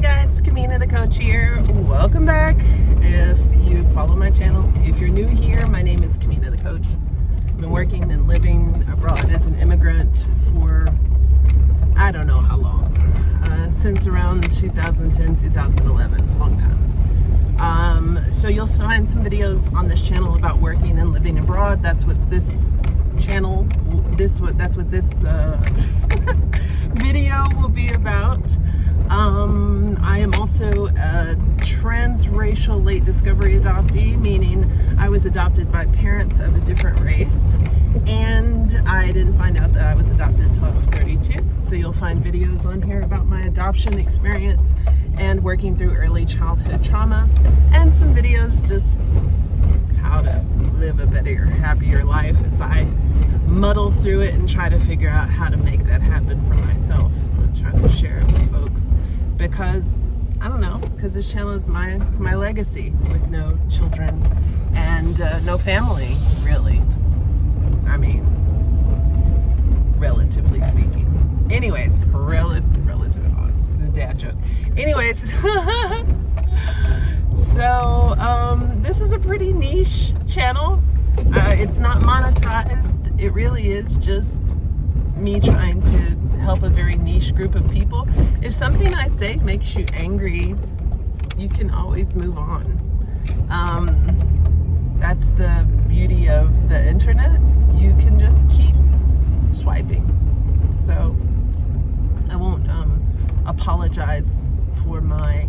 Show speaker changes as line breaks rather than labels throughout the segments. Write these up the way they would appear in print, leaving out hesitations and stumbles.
guys, Kamina the coach here. Welcome back. If you follow my channel, if you're new here, my name is Kamina the coach. I've been working and living abroad as an immigrant for I don't know how long, since around 2010, 2011, a long time. So you'll find some videos on this channel about working and living abroad. That's what this channel, that's what this video will be about. I am also a transracial late discovery adoptee, meaning I was adopted by parents of a different race, and I didn't find out that I was adopted until I was 32. So you'll find videos on here about my adoption experience and working through early childhood trauma, and some videos just how to live a better, happier life if I muddle through it and try to figure out how to make that happen for myself. I'm trying to share it with folks because I don't know, because this channel is my legacy with no children and no family, really. I mean, relatively speaking. Anyways, relative, it's a dad joke. Anyways, so this is a pretty niche channel. It's not monetized. It really is just me trying to help a very niche group of people. If something I say makes you angry, you can always move on. That's the beauty of the internet. You can just keep swiping. So I won't apologize for my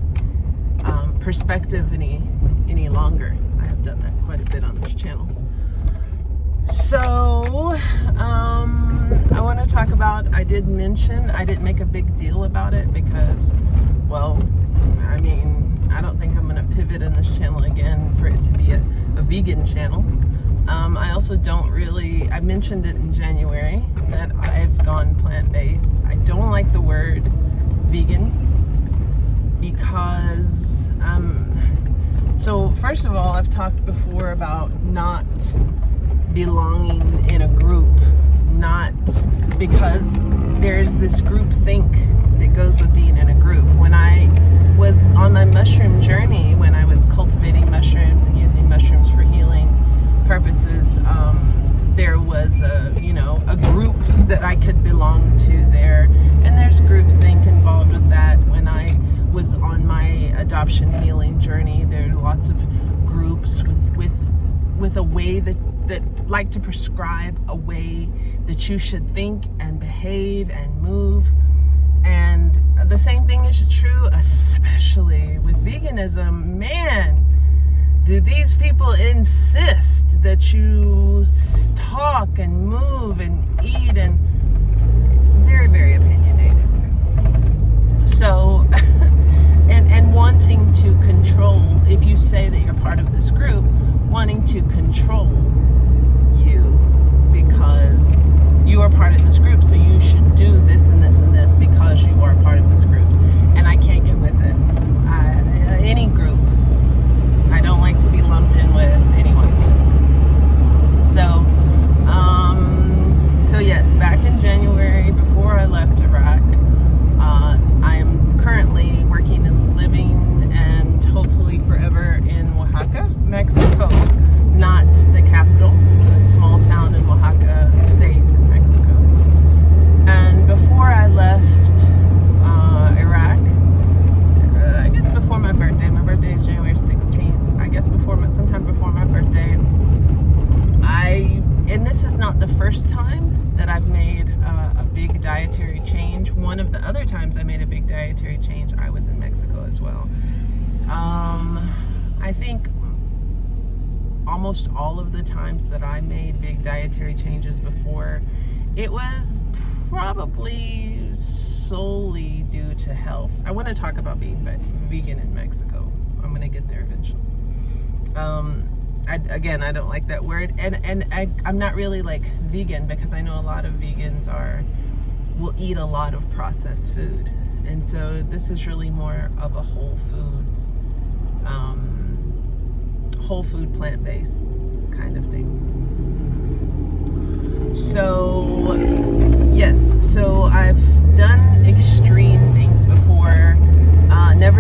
perspective any longer. I have done that quite a bit on this channel. So I want to talk about, I didn't make a big deal about it because, well, I mean, I don't think I'm going to pivot in this channel again for it to be a vegan channel. I also don't really, I mentioned it in January that I've gone plant-based. I don't like the word vegan because, so first of all, I've talked before about not belonging in a group, not because there's this group think that goes with being in a group. When I was on my mushroom journey, when I was cultivating mushrooms and using mushrooms for healing purposes, there was a group that I could belong to there, and there's group think involved with that. When I was on my adoption healing journey, there are lots of groups with a way that like to prescribe a way that you should think and behave and move. And the same thing is true, especially with veganism. Man, do these people insist that you talk and move and eat, and very, very opinionated. So, and wanting to control, if you say that you're part of this group, wanting to control you because you are part of this group, so you should do this and this and this because you are part of this group. And I can't get with it. Any group, I don't like to be lumped in with anyone. So yes, back in January, before I left Iraq, I am currently working and living and hopefully forever in Oaxaca, Mexico. Not the capital, a small town in Oaxaca state in Mexico. And before I left Iraq, I guess before my birthday is January 16th, I guess sometime before my birthday, and this is not the first time that I've made a big dietary change. One of the other times I made a big dietary change, I was in Mexico as well. I think almost all of the times that I made big dietary changes before, it was probably solely due to health. I want to talk about being vegan in Mexico. I'm going to get there eventually. I don't like that word, and I'm not really like vegan because I know a lot of vegans will eat a lot of processed food, and so this is really more of a whole food plant-based kind of thing. So yes, so I've done extreme things before, never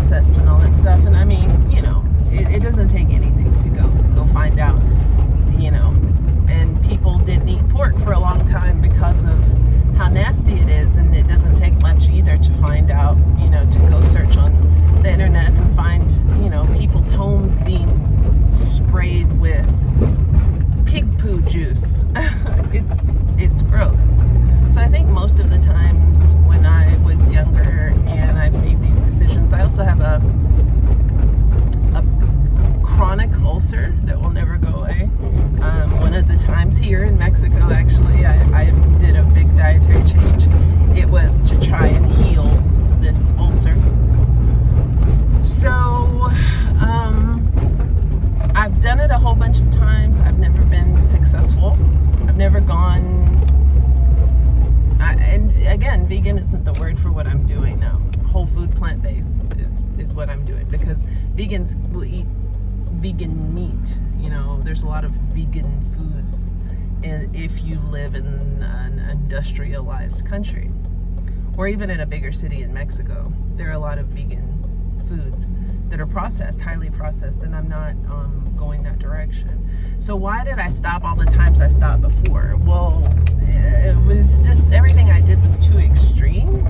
processed and all that stuff. And I mean, you know, it doesn't take anything to go find out, you know. And people didn't eat pork for a long time because of how nasty it is, and it doesn't take much either to find out, you know, to go search on the internet and find, you know, people's homes being sprayed with pig poo juice. It's gross. So I think most of the times when I was younger and I've made these decisions, I also have a chronic ulcer that will never go away. One of the times here in Mexico, actually, I did a big dietary change. It was to try and heal this ulcer. So I've done it a whole bunch of times. I've never been successful. I've never gone, and again, vegan isn't the word for what I'm doing now. Whole food, plant-based is what I'm doing, because vegans will eat vegan meat. You know, there's a lot of vegan foods, and if you live in an industrialized country, or even in a bigger city in Mexico, there are a lot of vegan foods that are processed, highly processed, and I'm not going that direction. So why did I stop all the times I stopped before? Well, it was just everything I did was too extreme,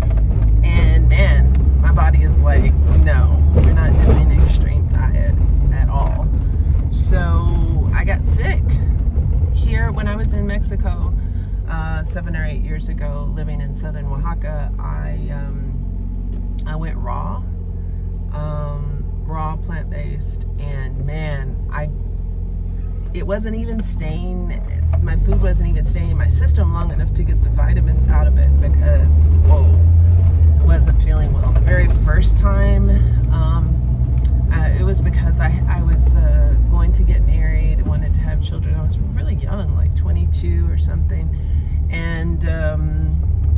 and man, my body is like, no, you're not doing extreme diets at all. So I got sick here when I was in Mexico 7 or 8 years ago, living in southern Oaxaca. I went raw plant-based, and man, it wasn't even staying, my food wasn't even staying in my system long enough to get the vitamins out of it, because I wasn't feeling well. The very first time, it was because I was going to get married, wanted to have children. I was really young, like 22 or something, and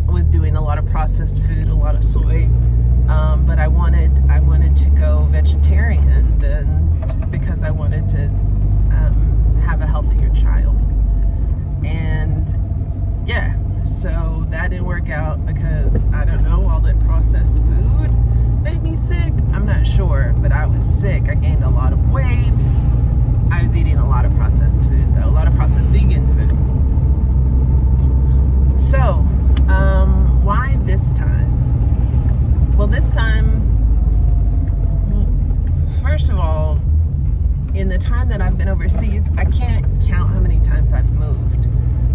was doing a lot of processed food, a lot of soy. But I wanted to go vegetarian then, because I wanted to have a healthier child. And yeah, so that didn't work out, because I don't know, all that processed food made me sick. I'm not sure, but I was sick. I gained a lot of weight. I was eating a lot of processed food, though, a lot of processed vegan food. So, why this time? Well, this time, first of all, in the time that I've been overseas, I can't count how many times I've moved.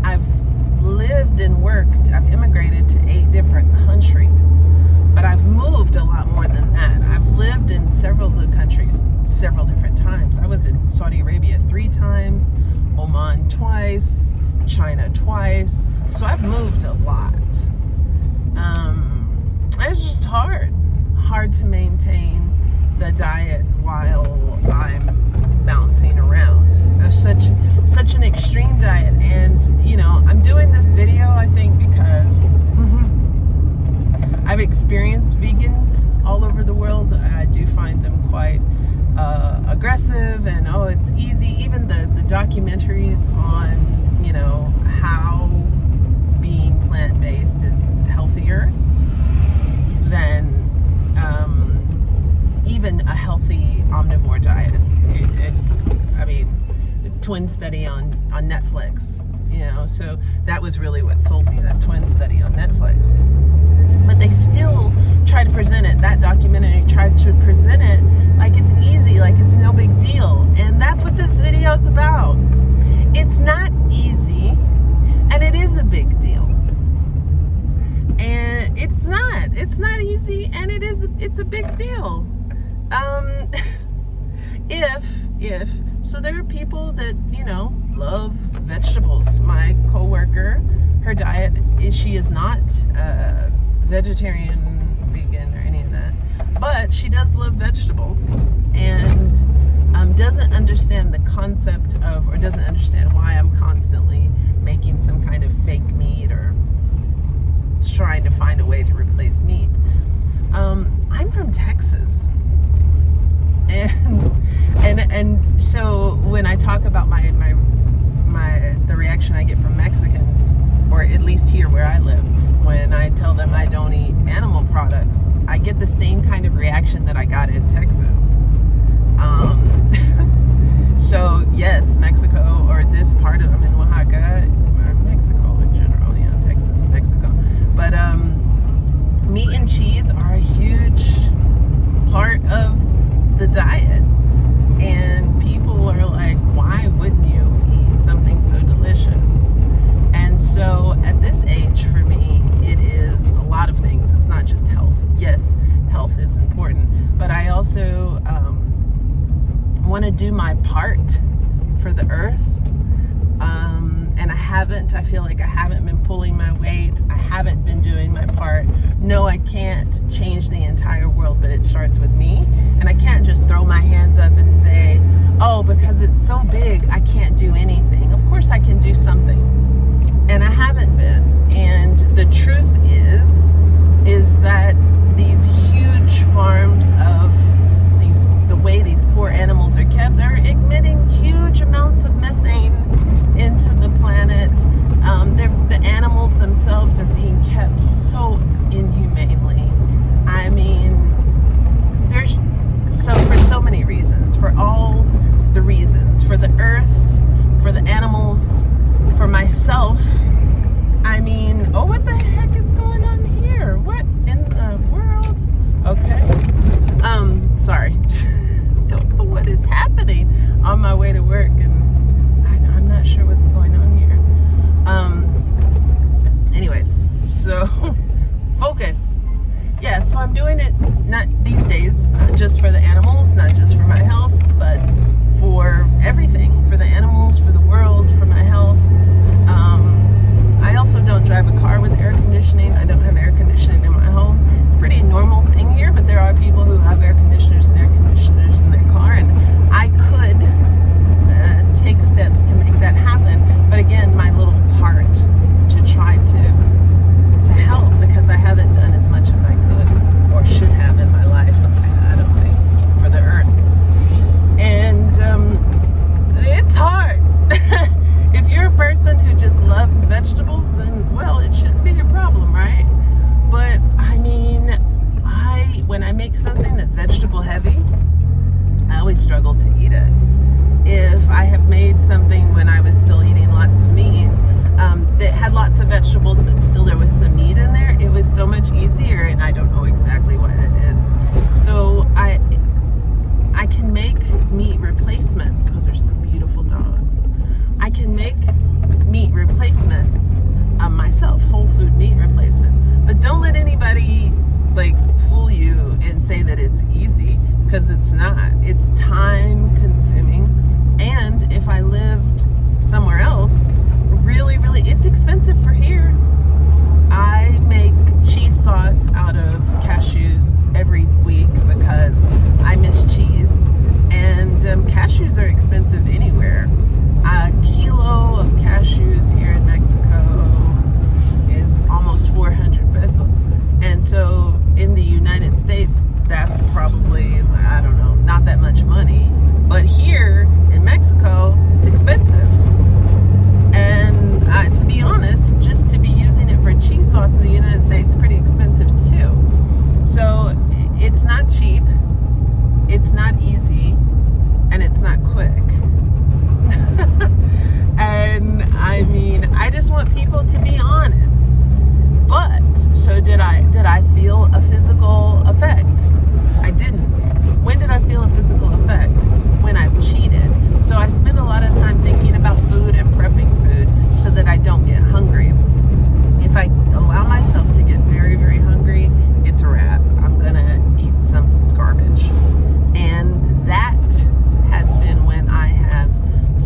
I've lived and worked, I've immigrated to 8 different countries, but I've moved a lot more than that. I've lived in several of the countries several different times. I was in Saudi Arabia 3 times, Oman twice, China twice, so I've moved a lot. It's just hard to maintain the diet while I'm bouncing around. There's such an extreme diet, and you know, I'm doing this video, I think, because I've experienced vegans all over the world. I do find them quite aggressive, and it's easy. Even the documentaries on, you know, how being plant-based is healthier than even a healthy omnivore diet. I mean, twin study on Netflix, you know, so that was really what sold me, that twin study on Netflix. But they still try to present it, that documentary tried to present it like it's easy, like it's no big deal. And that's what this video is about. It's not easy, and it is a big deal. And it's not easy, and it's a big deal. So there are people that, you know, love vegetables. My coworker, her diet she is not vegetarian, vegan, or any of that, but she does love vegetables, and doesn't understand the concept of, or doesn't understand why I'm constantly making some kind of fake meat or trying to find a way to replace meat. I'm from Texas, and so when I talk about the reaction I get from Mexicans, or at least here where I live, when I tell them I don't eat animal products, I get the same kind of reaction that I got in Texas. So yes, Mexico, or this part of, I'm in Oaxaca, Mexico in general, Texas, Mexico. But meat and cheese are a huge part of the diet. And people are like, why wouldn't you eat something so delicious? And so at this age, for me, it is a lot of things. It's not just health. Yes, health is important, but I also want to do my part for the earth. And I feel like I haven't been pulling my weight. I haven't been doing my part. No, I can't change the entire world, but it starts with me. And I can't just throw my hands up and say, oh, because it's so big, I can't do anything. Of course I can do something. And I haven't been. And the truth is that these huge farms of the way these poor animals are kept, they're emitting huge amounts of methane into the planet. The animals themselves are being kept so inhumanely. I mean, for so many reasons, for all the reasons, for the earth, for the animals, for myself. I mean, oh, what the heck is going on here? What in the world? Okay. Sorry. Don't know what is happening on my way to work, and I'm not sure what's going on here. Anyways, so focus. Yeah, so I'm doing it not these days, not just for the animals, not just for my health, but for everything, for the animals, for the world, for my health. I also don't drive a car with air conditioning. I don't have air conditioning in my home. It's a pretty normal thing here, but there are people who have air conditioners and air conditioners in their car, and I could take steps to make that happen. But again, my little part to try to help, because I haven't done as much as I could or should have in my life, I don't think, for the earth. And it's hard. If you're a person who just loves vegetables, then, well, it shouldn't be a problem, right? But, I mean, when I make something that's vegetable heavy, I always struggle to eat it. If I have made something when I was still eating lots of meat, that had lots of vegetables, but still there was some meat in there, it was so much easier, and I don't know exactly what it is. So I can make meat replacements. Those are some beautiful dogs. I can make meat replacements myself, whole food meat replacements. But don't let anybody fool you and say that it's easy, because it's not. It's time consuming. And if I lived somewhere else, really, it's expensive for here. I make cheese sauce out of cashews every week because I miss cheese. And cashews are expensive anywhere. A kilo of cashews here in Mexico is almost 400 pesos. And so in the United States, that's probably, I don't know, not that much money. But here in Mexico, it's expensive. And to be honest, just to be using it for cheese sauce in the United States is pretty expensive too. So it's not cheap, it's not easy, and it's not quick. And I mean, I just want people to be honest. But so did I feel a physical effect? I didn't. When did I feel a physical effect? When I've cheated. So I spend a lot of time thinking about food and prepping food so that I don't get hungry. If I allow myself to get very, very hungry, it's a wrap. I'm gonna eat some garbage. And that has been when I have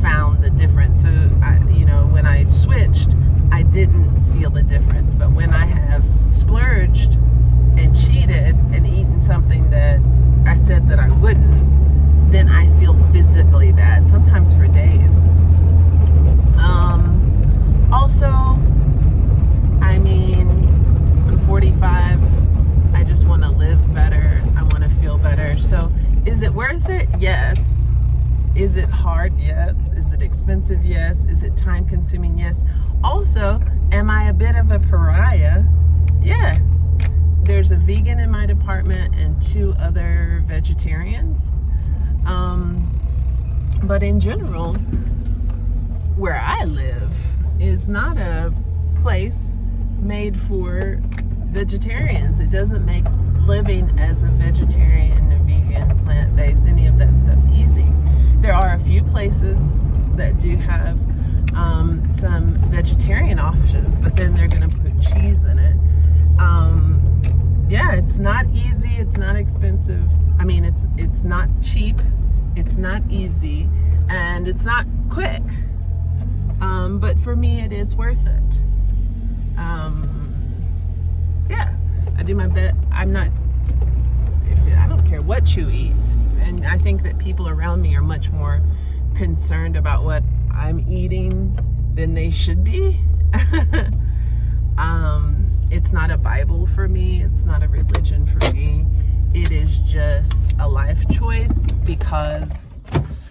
found the difference. So when I switched, I didn't feel the difference. But when I have splurged and cheated and eaten something that I said that I wouldn't, then I feel physically bad, sometimes for days. Also, I mean, I'm 45. I just want to live better. I want to feel better. So is it worth it? Yes. Is it hard? Yes. Is it expensive? Yes. Is it time consuming? Yes. Also, am I a bit of a pariah? Yeah. there's a vegan in my department and 2 other vegetarians. But in general, where I live is not a place made for vegetarians. It doesn't make living as a vegetarian, a vegan, plant-based, any of that stuff easy. There are a few places that do have some vegetarian options, but then they're going to put cheese in it. Yeah, it's not easy. It's not expensive. I mean, it's not cheap. It's not easy, and it's not quick. But for me, it is worth it. Yeah, I do my best. I don't care what you eat. And I think that people around me are much more concerned about what I'm eating than they should be. It's not a Bible for me. It's not a religion for me. It is just a life choice because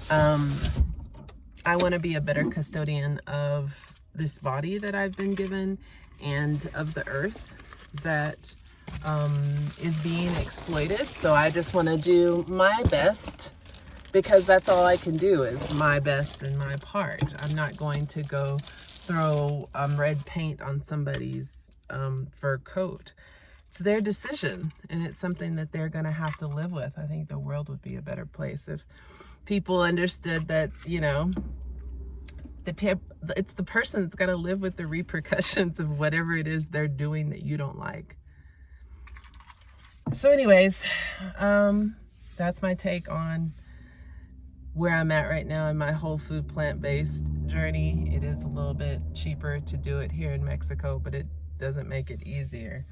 I want to be a better custodian of this body that I've been given and of the earth that is being exploited. So I just want to do my best, because that's all I can do is my best and my part. I'm not going to go throw red paint on somebody's fur coat. It's their decision, and it's something that they're going to have to live with. I think the world would be a better place if people understood that, you know, it's the person that's got to live with the repercussions of whatever it is they're doing that you don't like. So anyways, that's my take on where I'm at right now in my whole food plant-based journey. It is a little bit cheaper to do it here in Mexico, but it doesn't make it easier.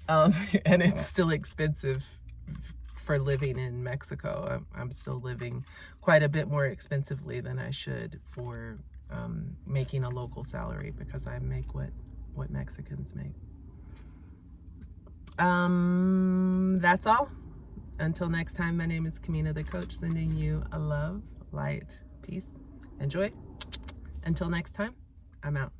And it's still expensive for living in Mexico. I'm still living quite a bit more expensively than I should for making a local salary, because I make what Mexicans make. That's all. Until next time, my name is Kamina the Coach, sending you a love, light, peace, and joy. Until next time, I'm out.